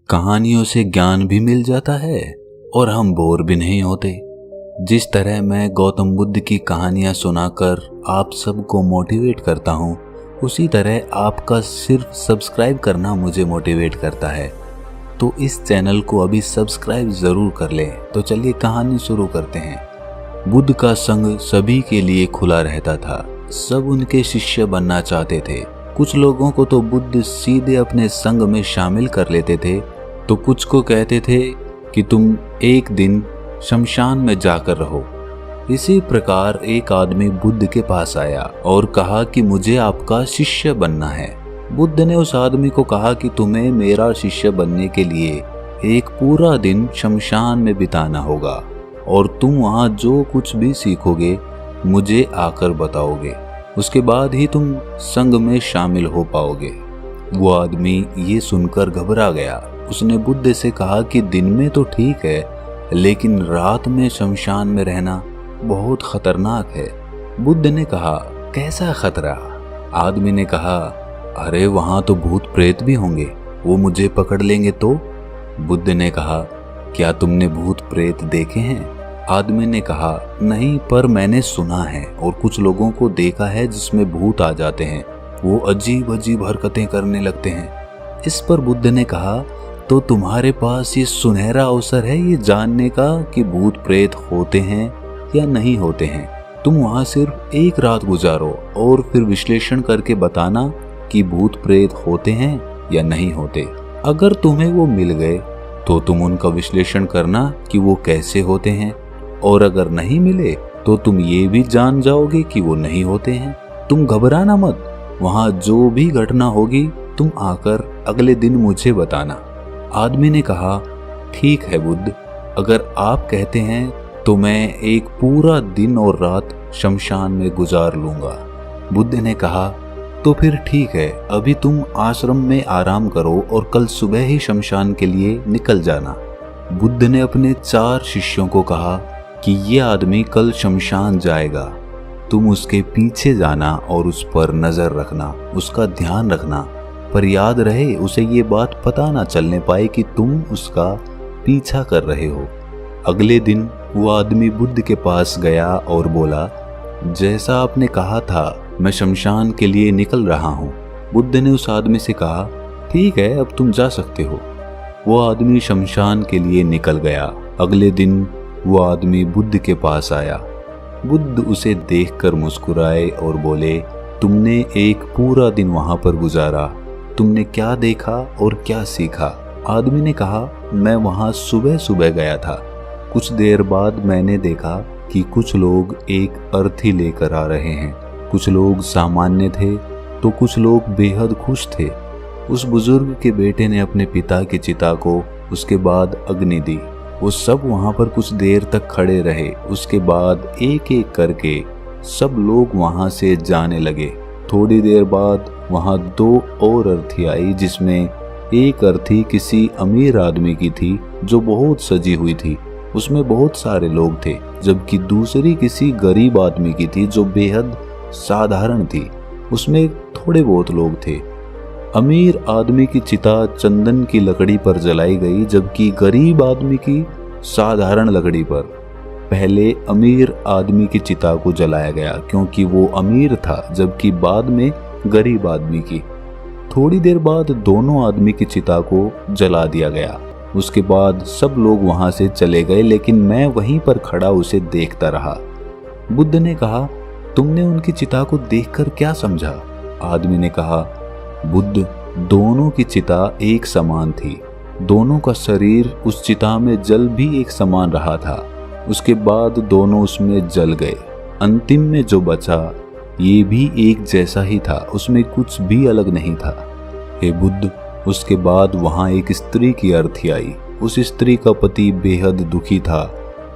कहानियों से ज्ञान भी मिल जाता है और हम बोर भी नहीं होते। जिस तरह मैं गौतम बुद्ध की कहानियां सुनाकर आप सबको मोटिवेट करता हूं, उसी तरह आपका सिर्फ सब्सक्राइब करना मुझे मोटिवेट करता है। तो इस चैनल को अभी सब्सक्राइब जरूर कर लें। तो चलिए कहानी शुरू करते हैं। बुद्ध का संग सभी के लिए खुला रहता था। सब उनके शिष्य बनना चाहते थे। कुछ लोगों को तो बुद्ध सीधे अपने संग में शामिल कर लेते थे, तो कुछ को कहते थे कि तुम एक दिन शमशान में जाकर रहो। इसी प्रकार एक आदमी बुद्ध के पास आया और कहा कि मुझे आपका शिष्य बनना है। बुद्ध ने उस आदमी को कहा कि तुम्हें मेरा शिष्य बनने के लिए एक पूरा दिन शमशान में बिताना होगा और तुम वहाँ जो कुछ भी सीखोगे मुझे आकर बताओगे। उसके बाद ही तुम संग में शामिल हो पाओगे। वो आदमी ये सुनकर घबरा गया। उसने बुद्ध से कहा कि दिन में तो ठीक है, लेकिन रात में शमशान में रहना बहुत खतरनाक है। बुद्ध ने कहा, कैसा खतरा? आदमी ने कहा, अरे वहां तो भूत प्रेत भी होंगे, वो मुझे पकड़ लेंगे तो? बुद्ध ने कहा, क्या तुमने भूत प्रेत देखे हैं? आदमी ने कहा, नहीं, पर मैंने सुना है और कुछ लोगों को देखा है जिसमें भूत आ जाते हैं, वो अजीब अजीब हरकतें करने लगते हैं। इस पर बुद्ध ने कहा, तो तुम्हारे पास ये सुनहरा अवसर है ये जानने का कि भूत प्रेत होते हैं या नहीं होते हैं। तुम वहां सिर्फ एक रात गुजारो और फिर विश्लेषण करके बताना कि भूत प्रेत होते हैं या नहीं होते। अगर तुम्हें वो मिल गए तो तुम उनका विश्लेषण करना कि वो कैसे होते हैं, और अगर नहीं मिले तो तुम ये भी जान जाओगे कि वो नहीं होते हैं। तुम घबराना मत, वहां जो भी घटना होगी तुम आकर अगले दिन मुझे बताना। आदमी ने कहा, ठीक है बुद्ध, अगर आप कहते हैं तो मैं एक पूरा दिन और रात शमशान में गुजार लूंगा। बुद्ध ने कहा, तो फिर ठीक है, अभी तुम आश्रम में आराम करो और कल सुबह ही शमशान के लिए निकल जाना। बुद्ध ने अपने 4 शिष्यों को कहा कि ये आदमी कल शमशान जाएगा, तुम उसके पीछे जाना और उस पर नजर रखना, उसका ध्यान रखना, पर याद रहे उसे ये बात पता ना चलने पाए कि तुम उसका पीछा कर रहे हो। अगले दिन वो आदमी बुद्ध के पास गया और बोला, जैसा आपने कहा था मैं शमशान के लिए निकल रहा हूँ। बुद्ध ने उस आदमी से कहा, ठीक है, अब तुम जा सकते हो। वो आदमी शमशान के लिए निकल गया। अगले दिन वो आदमी बुद्ध के पास आया। बुद्ध उसे देखकर मुस्कुराए और बोले, तुमने एक पूरा दिन वहां पर गुजारा, तुमने क्या देखा और क्या सीखा? आदमी ने कहा, मैं वहां सुबह सुबह गया था। कुछ देर बाद मैंने देखा कि कुछ लोग एक अर्थी लेकर आ रहे हैं। कुछ लोग सामान्य थे तो कुछ लोग बेहद खुश थे। उस बुजुर्ग के बेटे ने अपने पिता की चिता को उसके बाद अग्नि दी। वो सब वहां पर कुछ देर तक खड़े रहे। उसके बाद एक एक करके सब लोग वहां से जाने लगे। थोड़ी देर बाद वहां 2 और अर्थी आई, जिसमें एक अर्थी किसी अमीर आदमी की थी जो बहुत सजी हुई थी, उसमें बहुत सारे लोग थे, जबकि दूसरी किसी गरीब आदमी की थी जो बेहद साधारण थी, उसमें थोड़े बहुत लोग थे। अमीर आदमी की चिता चंदन की लकड़ी पर जलाई गई, जबकि गरीब आदमी की साधारण लकड़ी पर। पहले अमीर आदमी की चिता को जलाया गया क्योंकि वो अमीर था, जबकि बाद में गरीब आदमी की। थोड़ी देर बाद दोनों आदमी की चिता को जला दिया गया। उसके बाद सब लोग वहां से चले गए, लेकिन मैं वहीं पर खड़ा उसे देखता रहा। बुद्ध ने कहा, तुमने उनकी चिता को देखकर क्या समझा? आदमी ने कहा, बुद्ध, दोनों की चिता एक समान थी। दोनों का शरीर उस चिता में जल भी एक समान रहा था। उसके बाद दोनों उसमें जल गए। अंतिम में जो बचा ये भी एक जैसा ही था, उसमें कुछ भी अलग नहीं था। हे बुद्ध, उसके बाद वहां एक स्त्री की अर्थी आई। उस स्त्री का पति बेहद दुखी था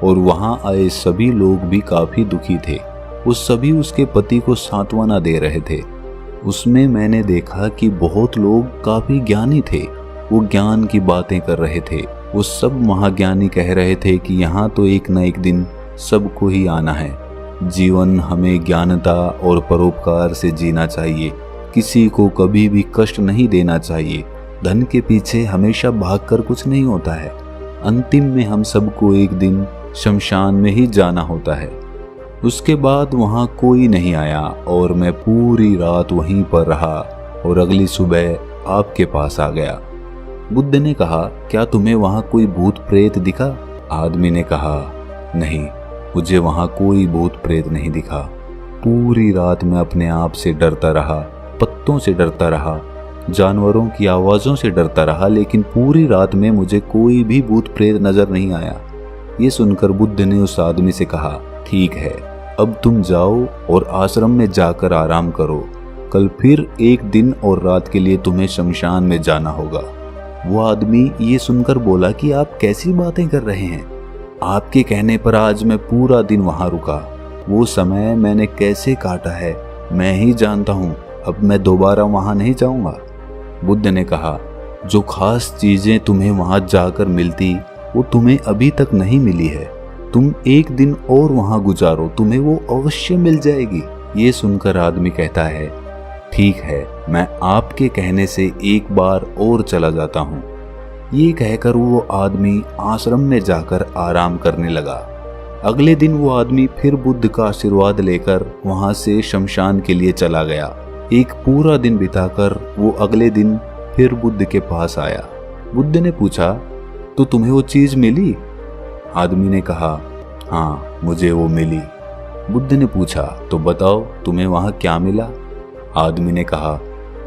और वहां आए सभी लोग भी काफी दुखी थे। वो सभी उसके पति को सांत्वना दे रहे थे। उसमें मैंने देखा कि बहुत लोग काफी ज्ञानी थे। वो ज्ञान की बातें कर रहे थे। वो सब महाज्ञानी कह रहे थे कि यहाँ तो एक न एक दिन सबको ही आना है। जीवन हमें ज्ञानता और परोपकार से जीना चाहिए। किसी को कभी भी कष्ट नहीं देना चाहिए। धन के पीछे हमेशा भागकर कुछ नहीं होता है। अंतिम में हम सबको एक दिन शमशान में ही जाना होता है। उसके बाद वहाँ कोई नहीं आया और मैं पूरी रात वहीं पर रहा और अगली सुबह आपके पास आ गया। बुद्ध ने कहा, क्या तुम्हें वहाँ कोई भूत प्रेत दिखा? आदमी ने कहा, नहीं, मुझे वहाँ कोई भूत प्रेत नहीं दिखा। पूरी रात मैं अपने आप से डरता रहा, पत्तों से डरता रहा, जानवरों की आवाज़ों से डरता रहा, लेकिन पूरी रात में मुझे कोई भी भूत प्रेत नजर नहीं आया। ये सुनकर बुद्ध ने उस आदमी से कहा, ठीक है, अब तुम जाओ और आश्रम में जाकर आराम करो। कल फिर एक दिन और रात के लिए तुम्हें शमशान में जाना होगा। वो आदमी ये सुनकर बोला कि आप कैसी बातें कर रहे हैं? आपके कहने पर आज मैं पूरा दिन वहां रुका। वो समय मैंने कैसे काटा है मैं ही जानता हूँ। अब मैं दोबारा वहां नहीं जाऊंगा। बुद्ध ने कहा, जो खास चीजें तुम्हें वहां जाकर मिलती वो तुम्हें अभी तक नहीं मिली है। तुम एक दिन और वहां गुजारो, तुम्हें वो अवश्य मिल जाएगी। ये सुनकर आदमी कहता है, ठीक है, मैं आपके कहने से एक बार और चला जाता हूँ। ये कहकर वो आदमी आश्रम में जाकर आराम करने लगा। अगले दिन वो आदमी फिर बुद्ध का आशीर्वाद लेकर वहां से शमशान के लिए चला गया। एक पूरा दिन बिताकर वो अगले दिन फिर बुद्ध के पास आया। बुद्ध ने पूछा, तो तुम्हें वो चीज मिली? आदमी ने कहा, हाँ, मुझे वो मिली। बुद्ध ने पूछा, तो बताओ तुम्हें वहां क्या मिला? आदमी ने कहा,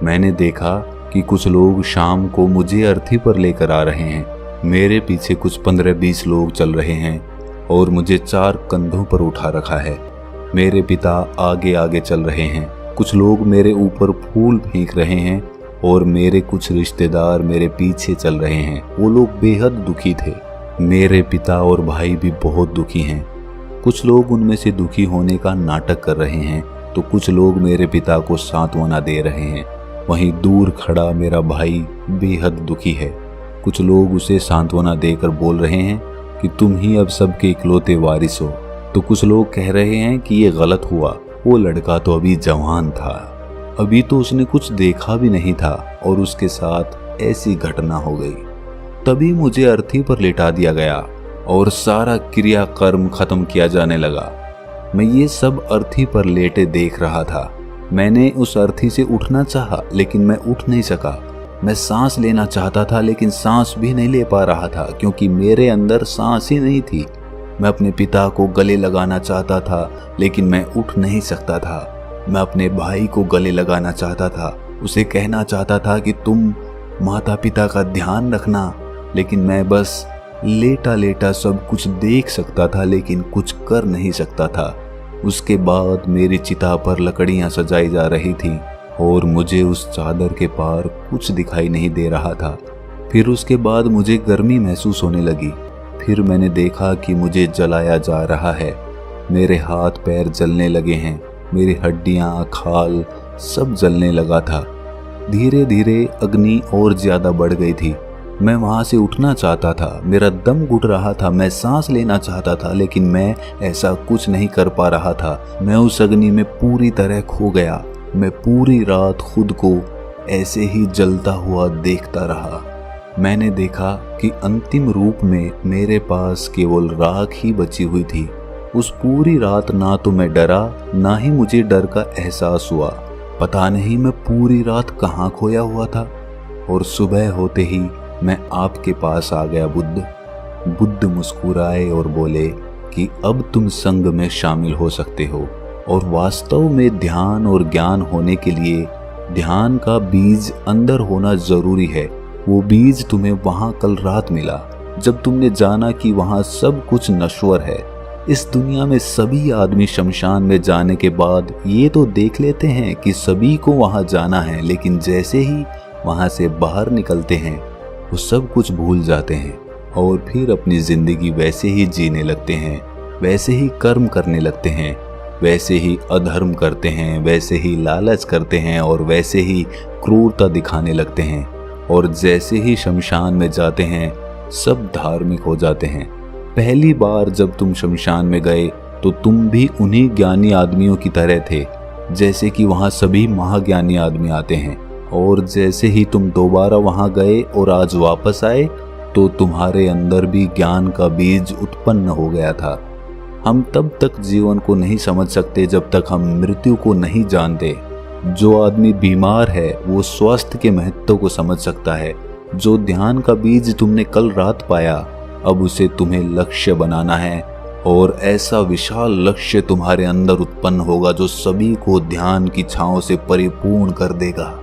मैंने देखा कि कुछ लोग शाम को मुझे अर्थी पर लेकर आ रहे हैं। मेरे पीछे कुछ 15-20 लोग चल रहे हैं और मुझे 4 कंधों पर उठा रखा है। मेरे पिता आगे आगे चल रहे हैं। कुछ लोग मेरे ऊपर फूल फेंक रहे हैं और मेरे कुछ रिश्तेदार मेरे पीछे चल रहे हैं। वो लोग बेहद दुखी थे। मेरे पिता और भाई भी बहुत दुखी हैं। कुछ लोग उनमें से दुखी होने का नाटक कर रहे हैं तो कुछ लोग मेरे पिता को सांत्वना दे रहे हैं। वहीं दूर खड़ा मेरा भाई बेहद दुखी है। कुछ लोग उसे सांत्वना देकर बोल रहे हैं कि तुम ही अब सबके इकलौते वारिस हो, तो कुछ लोग कह रहे हैं कि ये गलत हुआ। वो लड़का तो अभी जवान था, अभी तो उसने कुछ देखा भी नहीं था और उसके साथ ऐसी घटना हो गई। तभी मुझे अर्थी पर लिटा दिया गया और सारा क्रियाकर्म खत्म किया जाने लगा। मैं ये सब अर्थी पर लेटे देख रहा था। मैंने उस अर्थी से उठना चाहा लेकिन मैं उठ नहीं सका। मैं सांस लेना चाहता था लेकिन सांस भी नहीं ले पा रहा था क्योंकि मेरे अंदर सांस ही नहीं थी। मैं अपने पिता को गले लगाना चाहता था लेकिन मैं उठ नहीं सकता था। मैं अपने भाई को गले लगाना चाहता था, उसे कहना चाहता था कि तुम माता पिता का ध्यान रखना, लेकिन मैं बस लेटा लेटा सब कुछ देख सकता था लेकिन कुछ कर नहीं सकता था। उसके बाद मेरी चिता पर लकड़ियां सजाई जा रही थीं और मुझे उस चादर के पार कुछ दिखाई नहीं दे रहा था। फिर उसके बाद मुझे गर्मी महसूस होने लगी। फिर मैंने देखा कि मुझे जलाया जा रहा है। मेरे हाथ पैर जलने लगे हैं, मेरी हड्डियां, खाल सब जलने लगा था। धीरे धीरे अग्नि और ज्यादा बढ़ गई थी। मैं वहां से उठना चाहता था, मेरा दम घुट रहा था, मैं सांस लेना चाहता था लेकिन मैं ऐसा कुछ नहीं कर पा रहा था। मैं उस अग्नि में पूरी तरह खो गया। मैं पूरी रात खुद को ऐसे ही जलता हुआ देखता रहा। मैंने देखा कि अंतिम रूप में मेरे पास केवल राख ही बची हुई थी। उस पूरी रात ना तो मैं डरा ना ही मुझे डर का एहसास हुआ। पता नहीं मैं पूरी रात कहाँ खोया हुआ था। और सुबह होते ही मैं आपके पास आ गया बुद्ध मुस्कुराए और बोले कि अब तुम संग में शामिल हो सकते हो और वास्तव में ध्यान और ज्ञान होने के लिए ध्यान का बीज अंदर होना जरूरी है। वो बीज तुम्हें वहां कल रात मिला जब तुमने जाना कि वहां सब कुछ नश्वर है। इस दुनिया में सभी आदमी शमशान में जाने के बाद ये तो देख लेते हैं कि सभी को वहां जाना है, लेकिन जैसे ही वहां से बाहर निकलते हैं वो सब कुछ भूल जाते हैं और फिर अपनी जिंदगी वैसे ही जीने लगते हैं, वैसे ही कर्म करने लगते हैं, वैसे ही अधर्म करते हैं, वैसे ही लालच करते हैं और वैसे ही क्रूरता दिखाने लगते हैं। और जैसे ही शमशान में जाते हैं सब धार्मिक हो जाते हैं। पहली बार जब तुम शमशान में गए तो तुम भी उन्हीं ज्ञानी आदमियों की तरह थे, जैसे कि वहाँ सभी महाज्ञानी आदमी आते हैं और जैसे ही तुम दोबारा वहां गए और आज वापस आए तो तुम्हारे अंदर भी ज्ञान का बीज उत्पन्न हो गया था। हम तब तक जीवन को नहीं समझ सकते जब तक हम मृत्यु को नहीं जानते। जो आदमी बीमार है वो स्वास्थ्य के महत्व को समझ सकता है। जो ध्यान का बीज तुमने कल रात पाया, अब उसे तुम्हें लक्ष्य बनाना है और ऐसा विशाल लक्ष्य तुम्हारे अंदर उत्पन्न होगा जो सभी को ध्यान की छांव से परिपूर्ण कर देगा।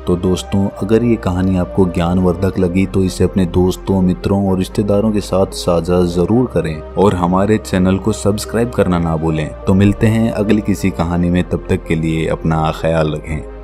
तो दोस्तों, अगर ये कहानी आपको ज्ञानवर्धक लगी तो इसे अपने दोस्तों, मित्रों और रिश्तेदारों के साथ साझा जरूर करें और हमारे चैनल को सब्सक्राइब करना ना भूलें। तो मिलते हैं अगली किसी कहानी में, तब तक के लिए अपना ख्याल रखें।